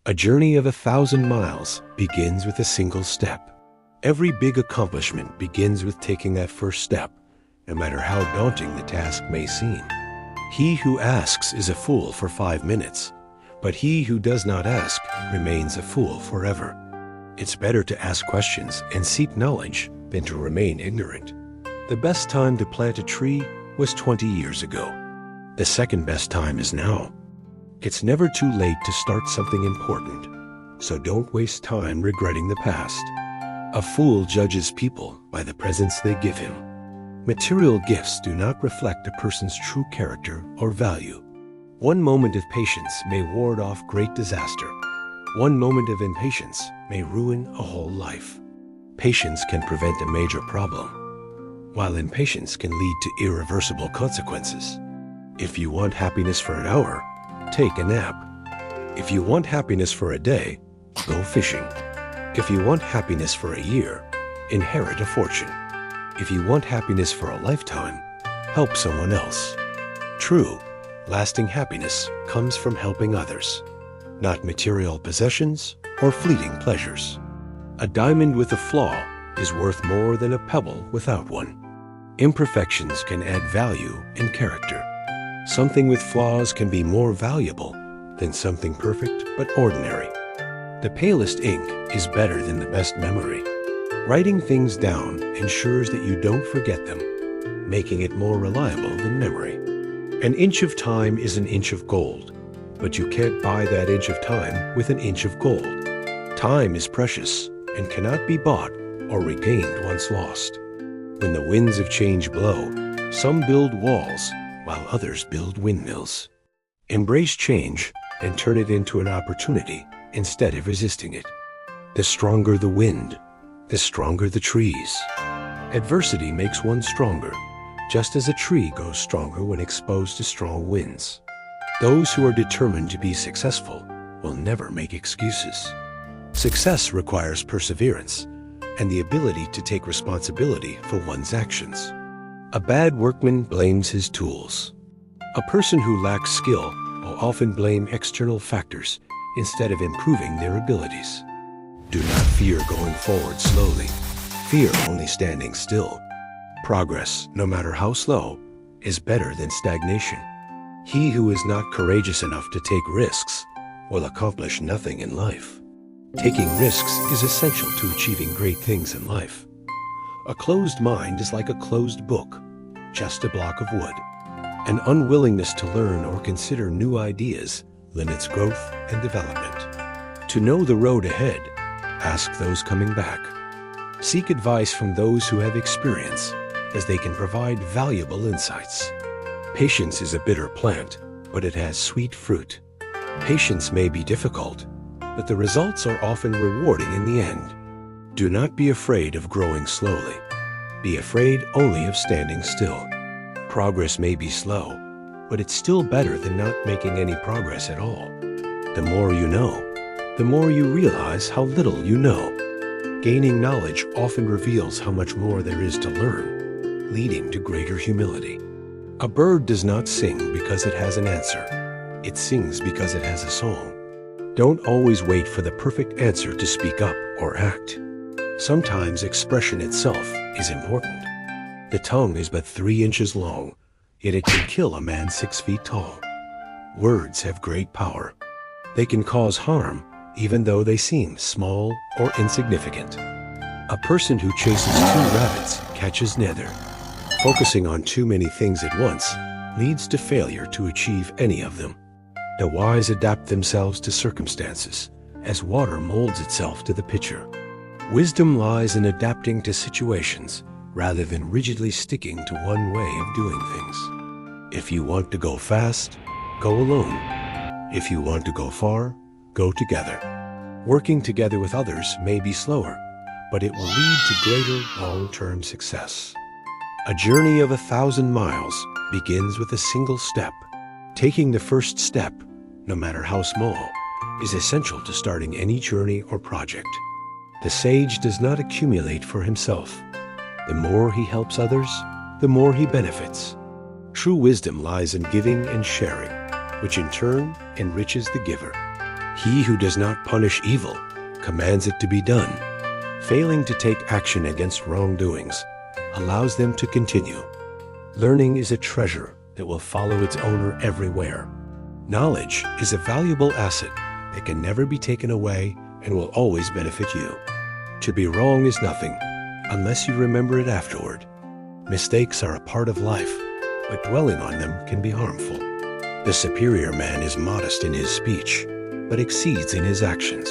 A journey of 1,000 miles begins with a single step. Every big accomplishment begins with taking that first step, no matter how daunting the task may seem. He who asks is a fool for 5 minutes, but he who does not ask remains a fool forever. It's better to ask questions and seek knowledge than to remain ignorant. The best time to plant a tree was 20 years ago. The second best time is now. It's never too late to start something important, so don't waste time regretting the past. A fool judges people by the presents they give him. Material gifts do not reflect a person's true character or value. One moment of patience may ward off great disaster. One moment of impatience may ruin a whole life. Patience can prevent a major problem, while impatience can lead to irreversible consequences. If you want happiness for an hour, take a nap. If you want happiness for a day, go fishing. If you want happiness for a year, inherit a fortune. If you want happiness for a lifetime, help someone else. True, lasting happiness comes from helping others, not material possessions or fleeting pleasures. A diamond with a flaw is worth more than a pebble without one. Imperfections can add value and character. Something with flaws can be more valuable than something perfect but ordinary. The palest ink is better than the best memory. Writing things down ensures that you don't forget them, making it more reliable than memory. An inch of time is an inch of gold, but you can't buy that inch of time with an inch of gold. Time is precious and cannot be bought or regained once lost. When the winds of change blow, some build walls, while others build windmills. Embrace change and turn it into an opportunity instead of resisting it. The stronger the wind, the stronger the trees. Adversity makes one stronger, just as a tree grows stronger when exposed to strong winds. Those who are determined to be successful will never make excuses. Success requires perseverance and the ability to take responsibility for one's actions. A bad workman blames his tools. A person who lacks skill will often blame external factors instead of improving their abilities. Do not fear going forward slowly. Fear only standing still. Progress, no matter how slow, is better than stagnation. He who is not courageous enough to take risks will accomplish nothing in life. Taking risks is essential to achieving great things in life. A closed mind is like a closed book, just a block of wood. An unwillingness to learn or consider new ideas limits growth and development. To know the road ahead, ask those coming back. Seek advice from those who have experience, as they can provide valuable insights. Patience is a bitter plant, but it has sweet fruit. Patience may be difficult, but the results are often rewarding in the end. Do not be afraid of growing slowly. Be afraid only of standing still. Progress may be slow, but it's still better than not making any progress at all. The more you know, the more you realize how little you know. Gaining knowledge often reveals how much more there is to learn, leading to greater humility. A bird does not sing because it has an answer. It sings because it has a song. Don't always wait for the perfect answer to speak up or act. Sometimes expression itself is important. The tongue is but 3 inches long, yet it can kill a man 6 feet tall. Words have great power. They can cause harm, even though they seem small or insignificant. A person who chases 2 rabbits catches neither. Focusing on too many things at once leads to failure to achieve any of them. The wise adapt themselves to circumstances, as water molds itself to the pitcher. Wisdom lies in adapting to situations rather than rigidly sticking to one way of doing things. If you want to go fast, go alone. If you want to go far, go together. Working together with others may be slower, but it will lead to greater long-term success. A journey of 1,000 miles begins with a single step. Taking the first step, no matter how small, is essential to starting any journey or project. The sage does not accumulate for himself. The more he helps others, the more he benefits. True wisdom lies in giving and sharing, which in turn enriches the giver. He who does not punish evil commands it to be done. Failing to take action against wrongdoings allows them to continue. Learning is a treasure that will follow its owner everywhere. Knowledge is a valuable asset that can never be taken away and will always benefit you. To be wrong is nothing unless you remember it afterward. Mistakes are a part of life, but dwelling on them can be harmful. The superior man is modest in his speech, but exceeds in his actions.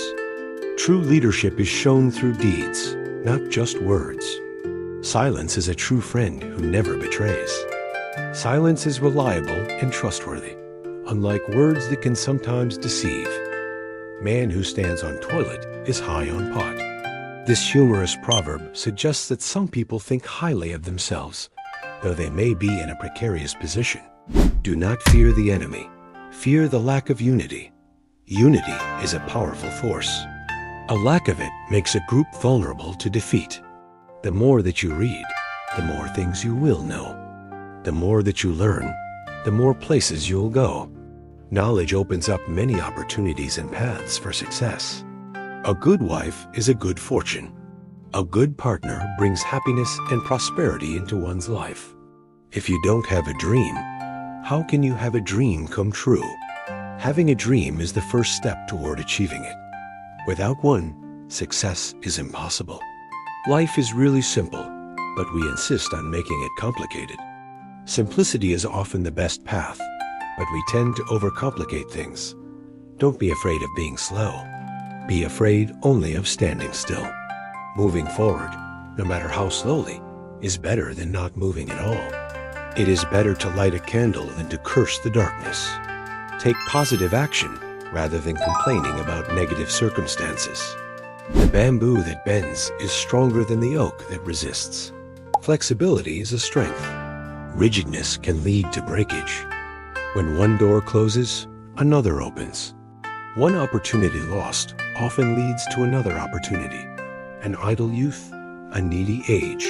True leadership is shown through deeds, not just words. Silence is a true friend who never betrays. Silence is reliable and trustworthy, unlike words that can sometimes deceive. Man who stands on toilet is high on pot. This humorous proverb suggests that some people think highly of themselves, though they may be in a precarious position. Do not fear the enemy. Fear the lack of unity. Unity is a powerful force. A lack of it makes a group vulnerable to defeat. The more that you read, the more things you will know. The more that you learn, the more places you'll go. Knowledge opens up many opportunities and paths for success. A good wife is a good fortune. A good partner brings happiness and prosperity into one's life. If you don't have a dream, how can you have a dream come true? Having a dream is the first step toward achieving it. Without one, success is impossible. Life is really simple, but we insist on making it complicated. Simplicity is often the best path, but we tend to overcomplicate things. Don't be afraid of being slow. Be afraid only of standing still. Moving forward, no matter how slowly, is better than not moving at all. It is better to light a candle than to curse the darkness. Take positive action rather than complaining about negative circumstances. The bamboo that bends is stronger than the oak that resists. Flexibility is a strength. Rigidness can lead to breakage. When one door closes, another opens. One opportunity lost often leads to another opportunity. An idle youth, a needy age.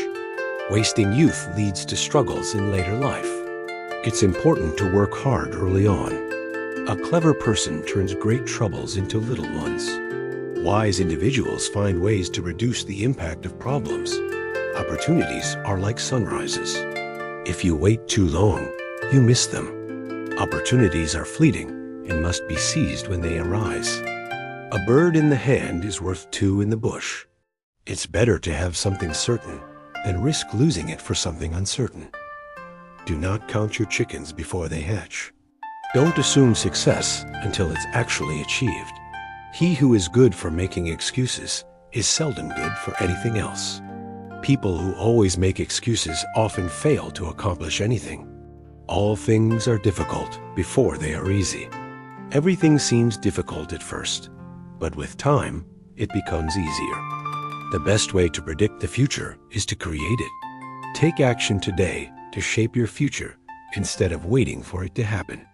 Wasting youth leads to struggles in later life. It's important to work hard early on. A clever person turns great troubles into little ones. Wise individuals find ways to reduce the impact of problems. Opportunities are like sunrises. If you wait too long, you miss them. Opportunities are fleeting and must be seized when they arise. A bird in the hand is worth two in the bush. It's better to have something certain than risk losing it for something uncertain. Do not count your chickens before they hatch. Don't assume success until it's actually achieved. He who is good for making excuses is seldom good for anything else. People who always make excuses often fail to accomplish anything. All things are difficult before they are easy. Everything seems difficult at first, but with time, it becomes easier. The best way to predict the future is to create it. Take action today to shape your future instead of waiting for it to happen.